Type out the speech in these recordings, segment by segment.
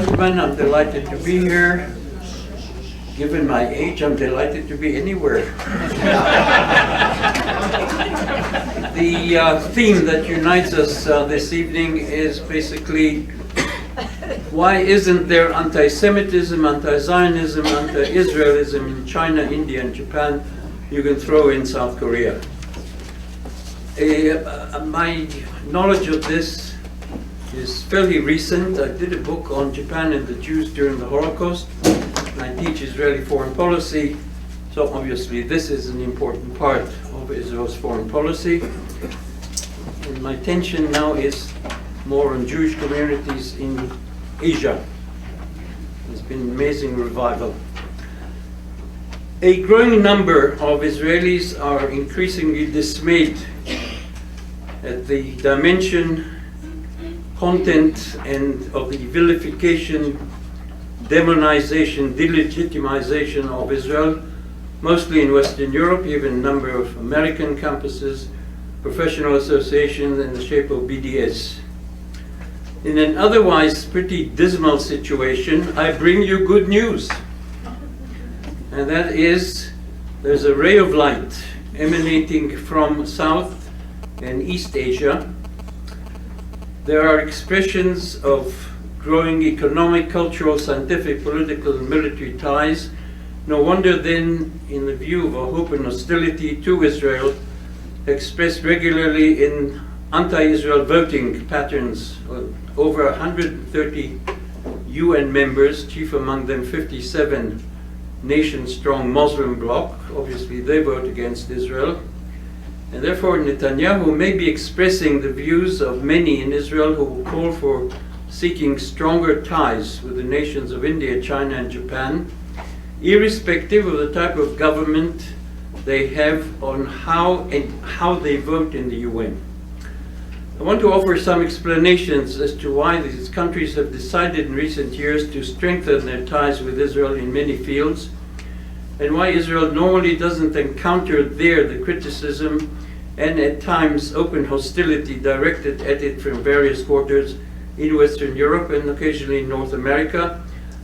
Gentlemen, I'm delighted to be here. Given my age, I'm delighted to be anywhere. The theme that unites us this evening is basically, why isn't there anti-Semitism, anti-Zionism, anti-Israelism in China, India, and Japan? You can throw in South Korea. My knowledge of this is fairly recent. I did a book on Japan and the Jews during the Holocaust. I teach Israeli foreign policy, so obviously this is an important part of Israel's foreign policy. And my attention now is more on Jewish communities in Asia. There's been an amazing revival. A growing number of Israelis are increasingly dismayed at the dimension, content, and of the vilification, demonization, delegitimization of Israel, mostly in Western Europe, even a number of American campuses, professional associations in the shape of BDS. In an otherwise pretty dismal situation, I bring you good news. And that is, there's a ray of light emanating from South and East Asia. There are expressions of growing economic, cultural, scientific, political, and military ties. No wonder then, in the view of a hope and hostility to Israel, expressed regularly in anti-Israel voting patterns, over 130 UN members, chief among them 57 nation-strong Muslim bloc. Obviously they vote against Israel. And therefore Netanyahu may be expressing the views of many in Israel who will call for seeking stronger ties with the nations of India, China, and Japan, irrespective of the type of government they have on how they vote in the UN. I want to offer some explanations as to why these countries have decided in recent years to strengthen their ties with Israel in many fields, and why Israel normally doesn't encounter there the criticism and at times open hostility directed at it from various quarters in Western Europe and occasionally in North America,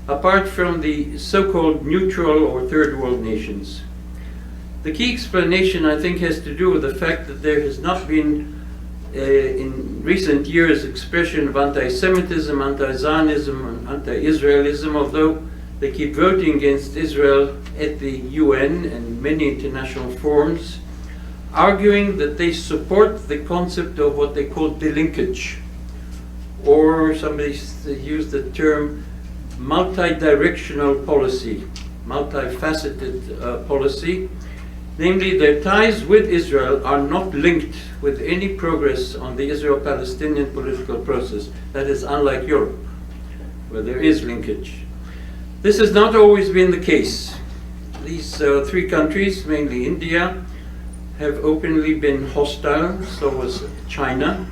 apart from the so-called neutral or third world nations. The key explanation, I think, has to do with the fact that there has not been in recent years expression of anti-Semitism, anti-Zionism, and anti-Israelism, although they keep voting against Israel at the UN and many international forums, arguing that they support the concept of what they call delinkage, or somebody used the term multi-directional policy, multifaceted policy. Namely, their ties with Israel are not linked with any progress on the Israel-Palestinian political process. That is unlike Europe, where there is linkage. This has not always been the case. These three countries, mainly India, have openly been hostile. So was China.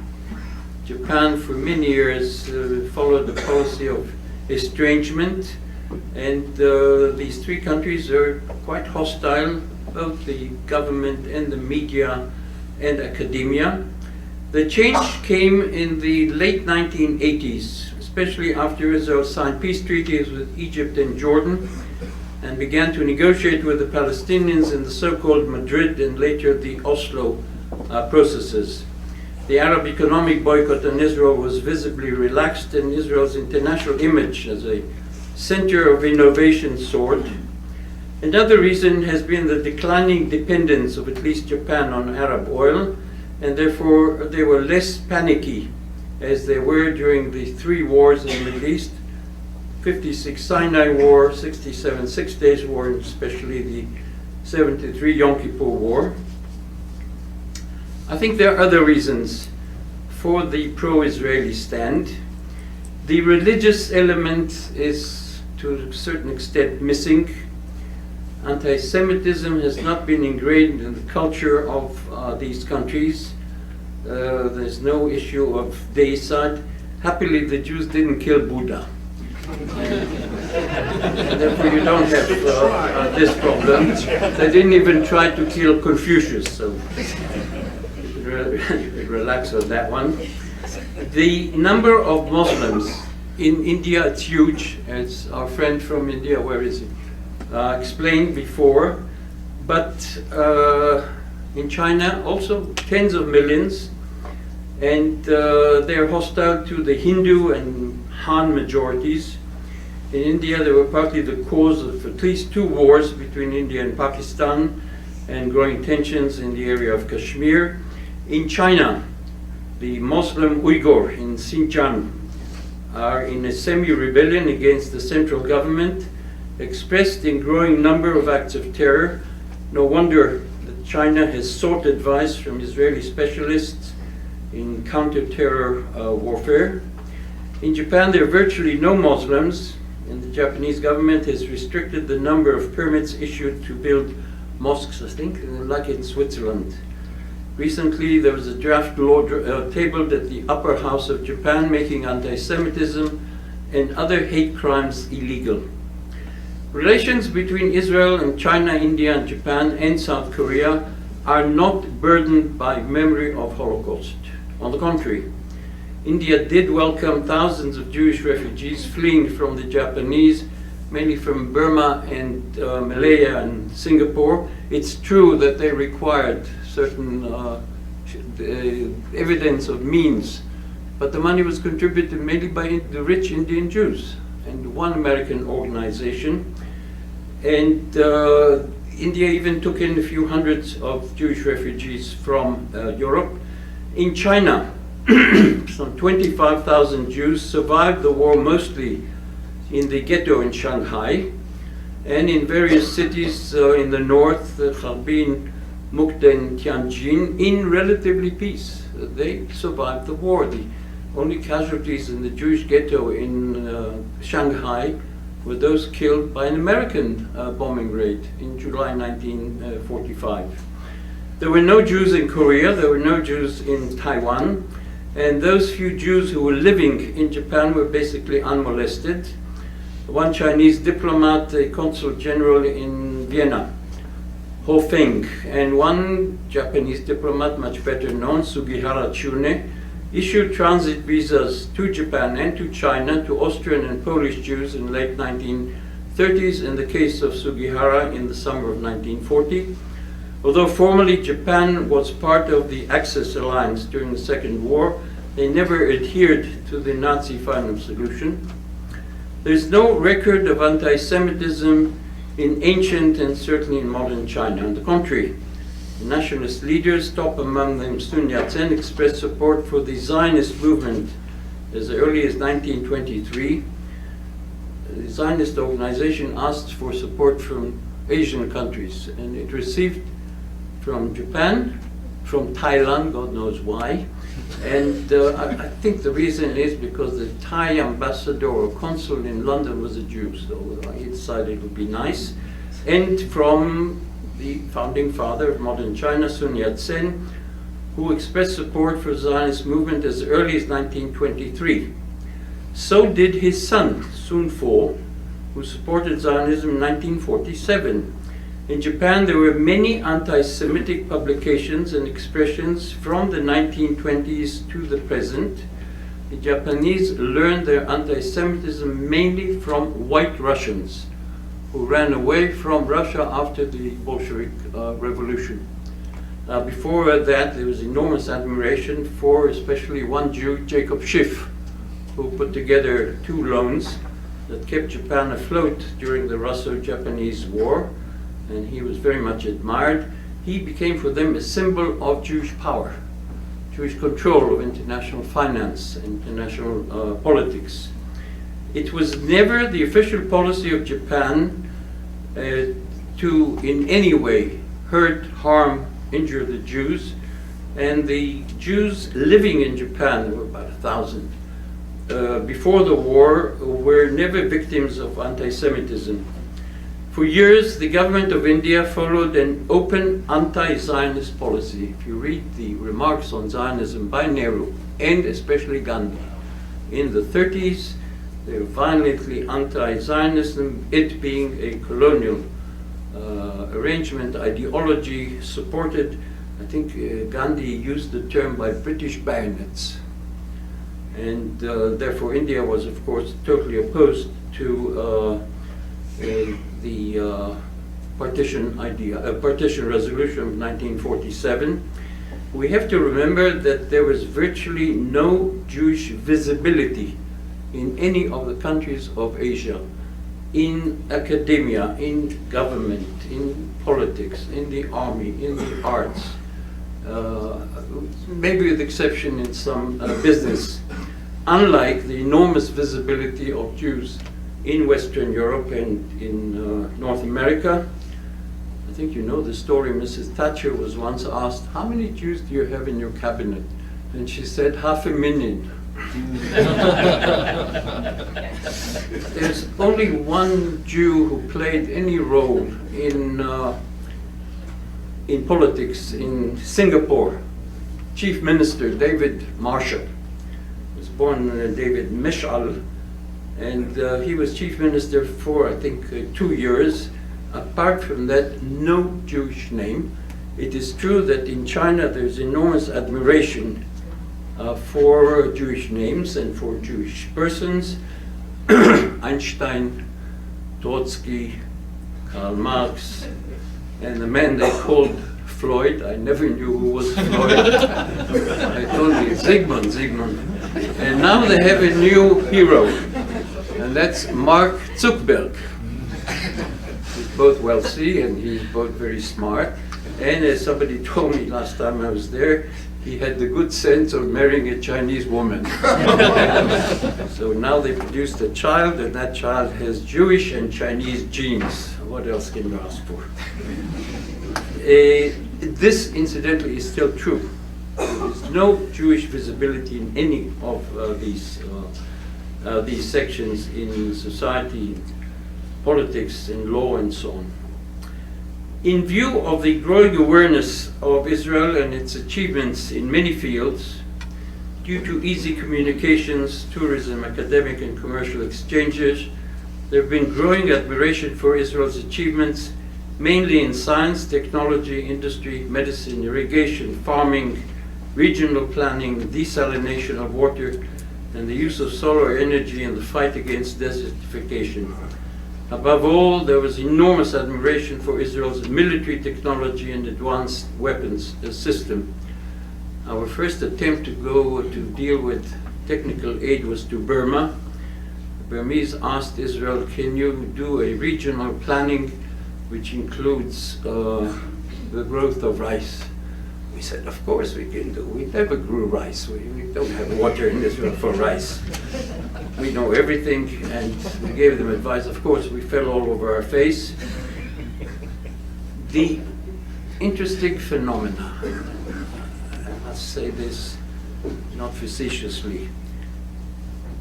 Japan, for many years, followed the policy of estrangement. And these three countries are quite hostile, both the government and the media and academia. The change came in the late 1980s, especially after Israel signed peace treaties with Egypt and Jordan and began to negotiate with the Palestinians in the so-called Madrid and later the Oslo processes. The Arab economic boycott on Israel was visibly relaxed, and Israel's international image as a center of innovation soared. Another reason has been the declining dependence of at least Japan on Arab oil, and therefore they were less panicky as they were during the three wars in the Middle East, 56 Sinai War, 67 Six Days War, and especially the 73 Yom Kippur War. I think there are other reasons for the pro-Israeli stand. The religious element is to a certain extent missing. Anti-Semitism has not been ingrained in the culture of these countries. There's no issue of deicide. Happily, the Jews didn't kill Buddha. And therefore, you don't have this problem. They didn't even try to kill Confucius, so you can relax on that one. The number of Muslims In India, it's huge, as our friend from India, where is he, explained before. But in China, also tens of millions, and they're hostile to the Hindu and Han majorities. In India, they were partly the cause of at least 2 wars between India and Pakistan, and growing tensions in the area of Kashmir. In China, the Muslim Uyghur in Xinjiang are in a semi-rebellion against the central government, expressed in growing number of acts of terror. No wonder that China has sought advice from Israeli specialists in counter-terror warfare. In Japan, there are virtually no Muslims, and the Japanese government has restricted the number of permits issued to build mosques, I think, like in Switzerland. Recently, there was a draft law tabled at the upper house of Japan making anti-Semitism and other hate crimes illegal. Relations between Israel and China, India and Japan and South Korea are not burdened by memory of Holocaust. On the contrary, India did welcome thousands of Jewish refugees fleeing from the Japanese, mainly from Burma and Malaya and Singapore. It's true that they required certain evidence of means, but the money was contributed mainly by the rich Indian Jews and one American organization. And India even took in a few hundreds of Jewish refugees from Europe. In China, some 25,000 Jews survived the war mostly in the ghetto in Shanghai and in various cities in the north, Harbin, Mukden, Tianjin, in relatively peace. They survived the war. The only casualties in the Jewish ghetto in Shanghai were those killed by an American bombing raid in July 1945. There were no Jews in Korea, there were no Jews in Taiwan, and those few Jews who were living in Japan were basically unmolested. One Chinese diplomat, a consul general in Vienna, Ho Feng, and one Japanese diplomat, much better known, Sugihara Chune, issued transit visas to Japan and to China to Austrian and Polish Jews in late 1930s, in the case of Sugihara in the summer of 1940. Although formally Japan was part of the Axis alliance during the Second War, they never adhered to the Nazi final solution. There's no record of anti-Semitism in ancient and certainly in modern China. On the contrary, nationalist leaders, top among them Sun Yat-sen, expressed support for the Zionist movement as early as 1923. The Zionist organization asked for support from Asian countries, and it received from Japan, from Thailand, God knows why, and I think the reason is because the Thai ambassador or consul in London was a Jew, so he decided it would be nice, and from the founding father of modern China, Sun Yat-sen, who expressed support for the Zionist movement as early as 1923. So did his son, Sun Fo, who supported Zionism in 1947. In Japan, there were many anti-Semitic publications and expressions from the 1920s to the present. The Japanese learned their anti-Semitism mainly from white Russians who ran away from Russia after the Bolshevik Revolution. Before that, there was enormous admiration for especially one Jew, Jacob Schiff, who put together 2 loans that kept Japan afloat during the Russo-Japanese War, and he was very much admired. He became for them a symbol of Jewish power, Jewish control of international finance and international politics. It was never the official policy of Japan to in any way hurt, harm, injure the Jews, and the Jews living in Japan, there were about 1,000, before the war, were never victims of anti-Semitism. For years, the government of India followed an open anti-Zionist policy. If you read the remarks on Zionism by Nehru, and especially Gandhi, in the 30s, they were violently anti-Zionism, it being a colonial arrangement, ideology supported, I think Gandhi used the term by British bayonets. And therefore India was, of course, totally opposed to the partition resolution of 1947. We have to remember that there was virtually no Jewish visibility in any of the countries of Asia, in academia, in government, in politics, in the army, in the arts, maybe with exception in some business, unlike the enormous visibility of Jews in Western Europe and in North America. I think you know the story. Mrs. Thatcher was once asked, "How many Jews do you have in your cabinet?" And she said, 500,000. There's only one Jew who played any role in politics in Singapore, Chief Minister David Marshall. He was born David Mishal, and he was Chief Minister for, I think, 2 years. Apart from that, no Jewish name. It is true that in China there's enormous admiration for Jewish names and for Jewish persons. Einstein, Trotsky, Karl Marx, and the man they called Floyd. I never knew who was Floyd. They told me Sigmund. And now they have a new hero, and that's Mark Zuckerberg. He's both wealthy and he's both very smart. And as somebody told me last time I was there, he had the good sense of marrying a Chinese woman. So now they produced a child, and that child has Jewish and Chinese genes. What else can you ask for? This, incidentally, is still true. There's no Jewish visibility in any of these sections in society, politics, and law, and so on. In view of the growing awareness of Israel and its achievements in many fields, due to easy communications, tourism, academic and commercial exchanges, there have been growing admiration for Israel's achievements, mainly in science, technology, industry, medicine, irrigation, farming, regional planning, desalination of water, and the use of solar energy in the fight against desertification. Above all, there was enormous admiration for Israel's military technology and advanced weapons system. Our first attempt to deal with technical aid was to Burma. The Burmese asked Israel, "Can you do a regional planning which includes the growth of rice?" We said, "Of course we can do. We never grew rice. We don't have water in Israel for rice. We know everything," and we gave them advice. Of course, we fell all over our face. The interesting phenomena, I must say this not facetiously,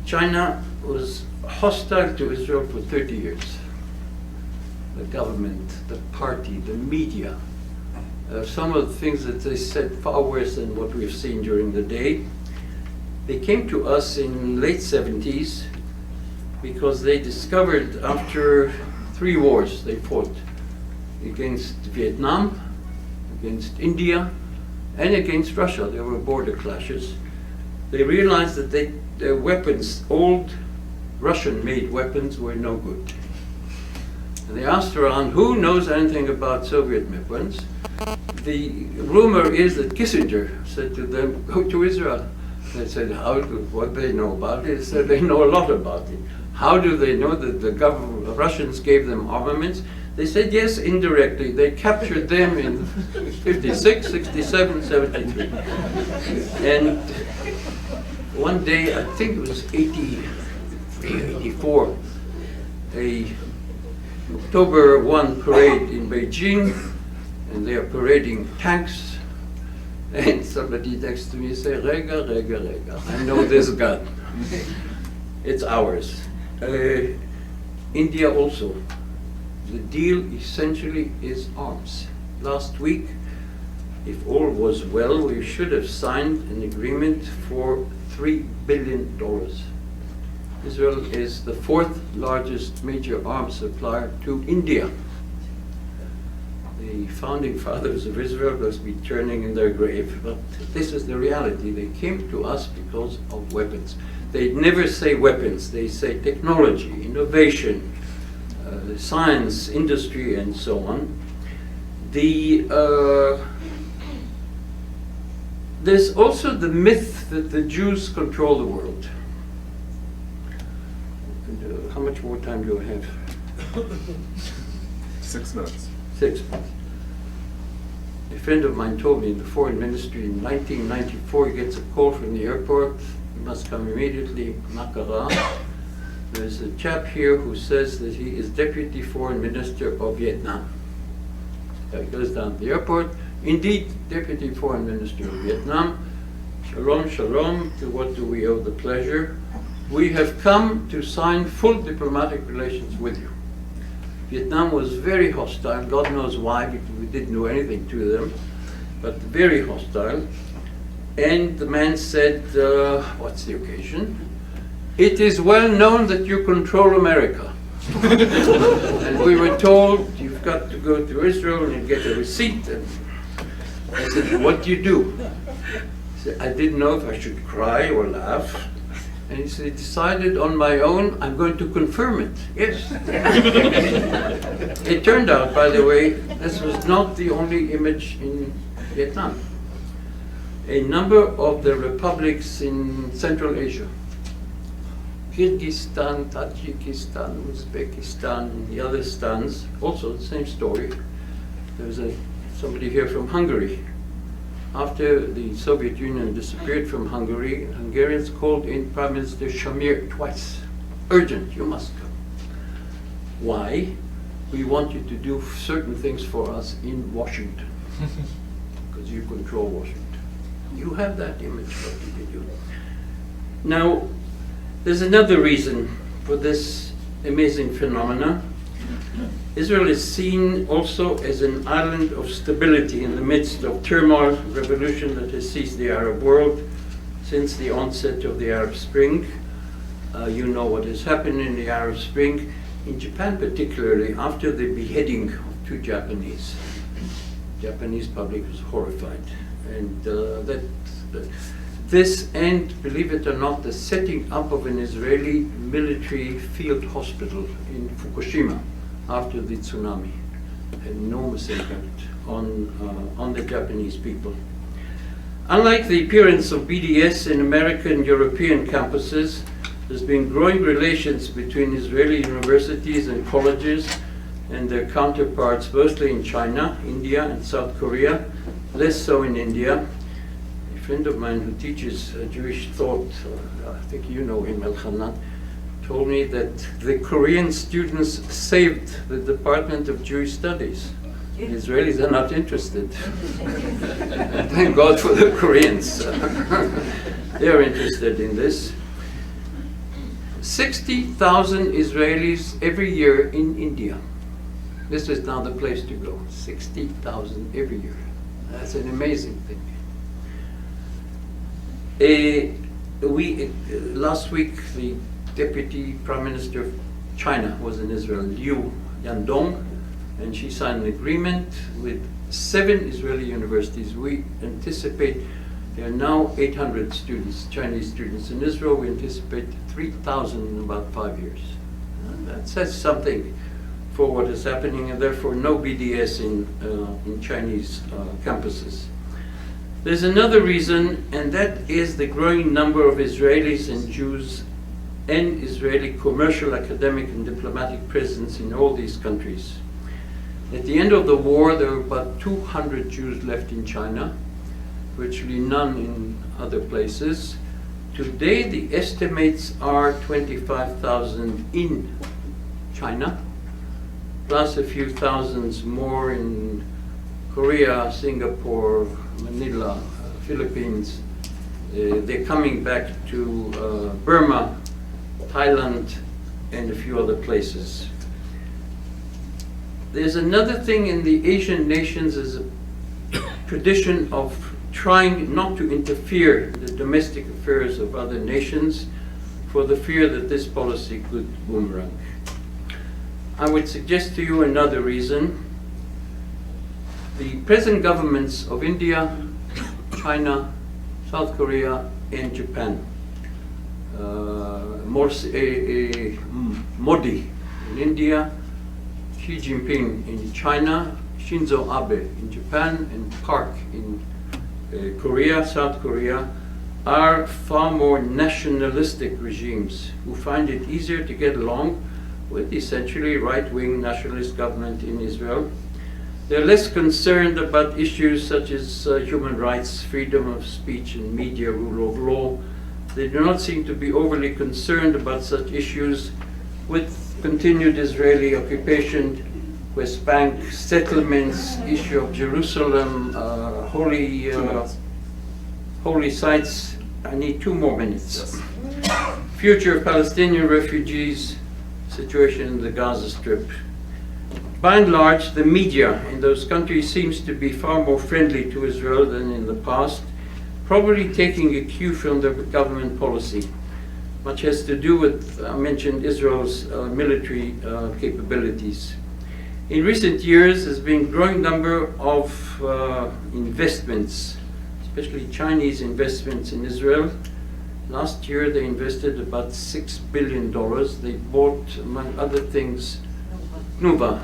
China was hostile to Israel for 30 years. The government, the party, the media, some of the things that they said far worse than what we've seen during the day. They came to us in late 70s because they discovered after 3 wars they fought against Vietnam, against India, and against Russia. There were border clashes. They realized that their weapons, old Russian-made weapons, were no good. And they asked around, who knows anything about Soviet weapons? The rumor is that Kissinger said to them, go to Israel. They said, what do they know about it? They said, they know a lot about it. How do they know that the Russians gave them armaments? They said, yes, indirectly. They captured them in 56, 67, 73. And one day, I think it was 84, a October 1 parade in Beijing, and they are parading tanks. And somebody next to me said, Rega, I know this gun. It's ours. India also. The deal essentially is arms. Last week, if all was well, we should have signed an agreement for $3 billion. Israel is the 4th largest major arms supplier to India. the founding fathers of Israel must be turning in their grave, but this is the reality. They came to us because of weapons. They never say weapons, they say technology, innovation, science, industry, and so on. There's also the myth that the Jews control the world. And, how much more time do I have? 6 minutes. 6 months. A friend of mine told me in the foreign ministry in 1994, he gets a call from the airport, he must come immediately, Makara. There's a chap here who says that he is deputy foreign minister of Vietnam. So he goes down to the airport, indeed, deputy foreign minister of Vietnam. Shalom, shalom, to what do we owe the pleasure? We have come to sign full diplomatic relations with you. Vietnam was very hostile, God knows why, because we didn't do anything to them, but very hostile. And the man said, what's the occasion? It is well known that you control America. And we were told, you've got to go to Israel and get a receipt. And I said, what do you do? He said, I didn't know if I should cry or laugh. And he said, decided on my own, I'm going to confirm it. Yes. It turned out, by the way, this was not the only image in Vietnam. A number of the republics in Central Asia, Kyrgyzstan, Tajikistan, Uzbekistan, and the other stans, also the same story. There was somebody here from Hungary. After the Soviet Union disappeared from Hungary, Hungarians called in Prime Minister Shamir twice. Urgent, you must come. Why? We want you to do certain things for us in Washington, because you control Washington. You have that image, what you can do. Now, there's another reason for this amazing phenomena. Israel is seen also as an island of stability in the midst of turmoil, revolution that has seized the Arab world since the onset of the Arab Spring. You know what has happened in the Arab Spring. In Japan particularly, after the beheading of 2 Japanese, the Japanese public was horrified. And this, and believe it or not, the setting up of an Israeli military field hospital in Fukushima after the tsunami, had enormous impact on the Japanese people. Unlike the appearance of BDS in American and European campuses, there's been growing relations between Israeli universities and colleges and their counterparts, mostly in China, India, and South Korea, less so in India. A friend of mine who teaches Jewish thought, I think you know him, Elchanan, told me that the Korean students saved the Department of Jewish Studies. The Israelis are not interested. Thank God for the Koreans. They're interested in this. 60,000 Israelis every year in India. This is now the place to go. 60,000 every year. That's an amazing thing. Last week, the Deputy Prime Minister of China was in Israel, Liu Yandong, and she signed an agreement with 7 Israeli universities. We anticipate there are now 800 students, Chinese students in Israel. We anticipate 3,000 in about 5 years. That says something for what is happening, and therefore no BDS in Chinese campuses. There's another reason, and that is the growing number of Israelis and Jews and Israeli commercial, academic, and diplomatic presence in all these countries. At the end of the war, there were about 200 Jews left in China, virtually none in other places. Today, the estimates are 25,000 in China, plus a few thousands more in Korea, Singapore, Manila, Philippines. They're coming back to Burma, Thailand, and a few other places. There's another thing in the Asian nations, is a tradition of trying not to interfere in the domestic affairs of other nations for the fear that this policy could boomerang. I would suggest to you another reason. the present governments of India, China, South Korea, and Japan. Modi in India, Xi Jinping in China, Shinzo Abe in Japan, and Park in Korea, South Korea, are far more nationalistic regimes who find it easier to get along with essentially right-wing nationalist government in Israel. They're less concerned about issues such as human rights, freedom of speech, and media, rule of law. They do not seem to be overly concerned about such issues with continued Israeli occupation, West Bank settlements, issue of Jerusalem, holy sites. I need 2 more minutes. Yes. Future of Palestinian refugees, situation in the Gaza Strip. By and large, the media in those countries seems to be far more friendly to Israel than in the past, probably taking a cue from their government policy. Much has to do with, I mentioned, Israel's military capabilities. In recent years, there's been a growing number of investments, especially Chinese investments in Israel. Last year, they invested about $6 billion. They bought, among other things, Nuba.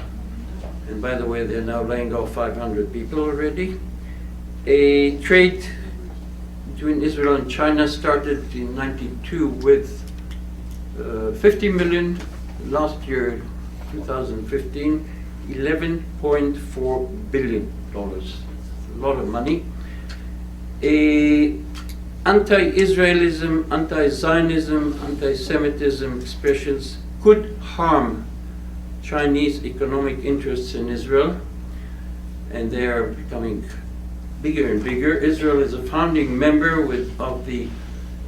And by the way, they're now laying off 500 people already. A trade between Israel and China started in '92 with 50 million. Last year, 2015, $11.4 billion. A lot of money. Anti-Israelism, anti-Zionism, anti-Semitism expressions could harm Chinese economic interests in Israel, and they are becoming bigger and bigger. Israel is a founding member of the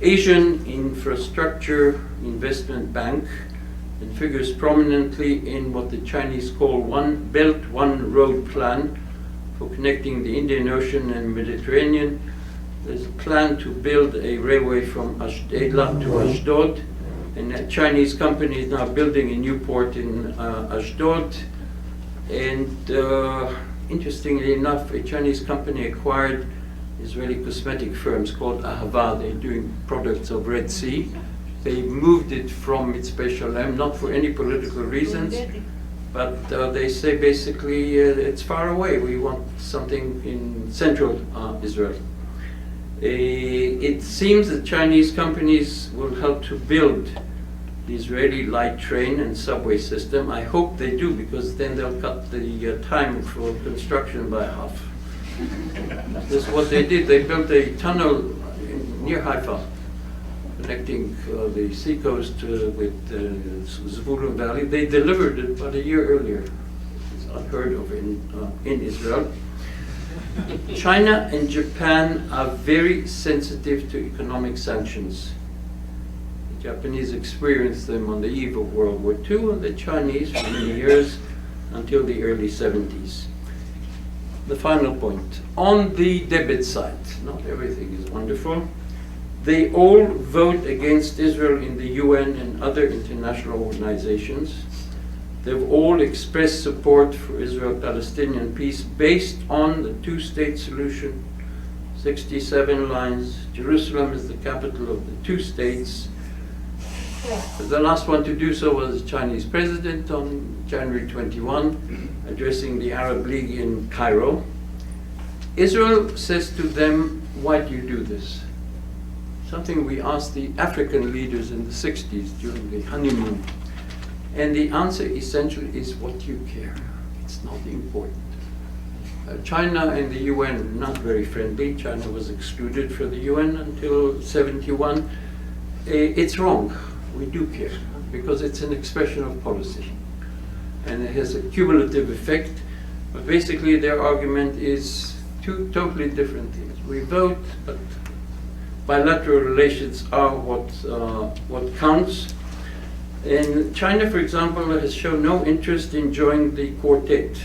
Asian Infrastructure Investment Bank and figures prominently in what the Chinese call One Belt, One Road plan for connecting the Indian Ocean and Mediterranean. There's a plan to build a railway from Eilat to Ashdod, and a Chinese company is now building a new port in Ashdod. And interestingly enough, a Chinese company acquired Israeli cosmetic firms called Ahava. They're doing products of Red Sea. They moved it from Mitzpeh Shalem, not for any political reasons, but they say basically it's far away. We want something in central Israel. It seems that Chinese companies will help to build the Israeli light train and subway system. I hope they do, because then they'll cut the time for construction by half. This is what they did. They built a tunnel near Haifa, connecting the seacoast with Zvulun Valley. They delivered it about a year earlier. It's unheard of in Israel. China and Japan are very sensitive to economic sanctions. The Japanese experienced them on the eve of World War II, and the Chinese for many years until the early 70s. The final point. On the debit side, not everything is wonderful. They all vote against Israel in the UN and other international organizations. They've all expressed support for Israel-Palestinian peace based on the two-state solution, 67 lines. Jerusalem is the capital of the two states. The last one to do so was the Chinese president on January 21, addressing the Arab League in Cairo. Israel says to them, why do you do this? Something we asked the African leaders in the 60s during the honeymoon. And the answer essentially is what you care. It's not important. China and the UN are not very friendly. China was excluded from the UN until '71. It's wrong. We do care, because it's an expression of policy. And it has a cumulative effect. But basically their argument is two totally different things. We vote, but bilateral relations are what counts. And China, for example, has shown no interest in joining the quartet.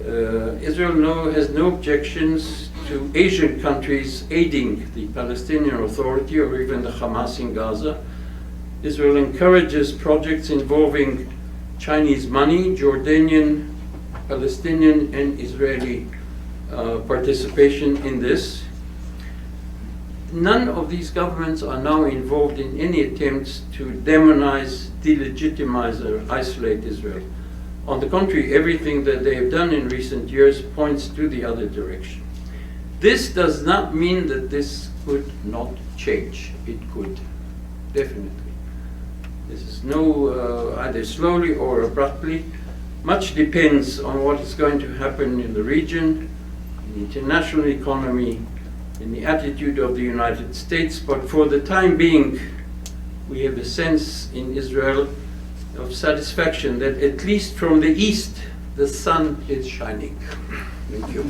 Israel has no objections to Asian countries aiding the Palestinian Authority or even the Hamas in Gaza. Israel encourages projects involving Chinese money, Jordanian Palestinian and Israeli participation in this. None of these governments are now involved in any attempts to demonize, delegitimize, or isolate Israel. On the contrary, everything that they have done in recent years points to the other direction. This does not mean that this could not change. It could, definitely. This is no either slowly or abruptly. Much depends on what is going to happen in the region, in the international economy, in the attitude of the United States. But for the time being, we have a sense in Israel of satisfaction that at least from the east, the sun is shining. Thank you.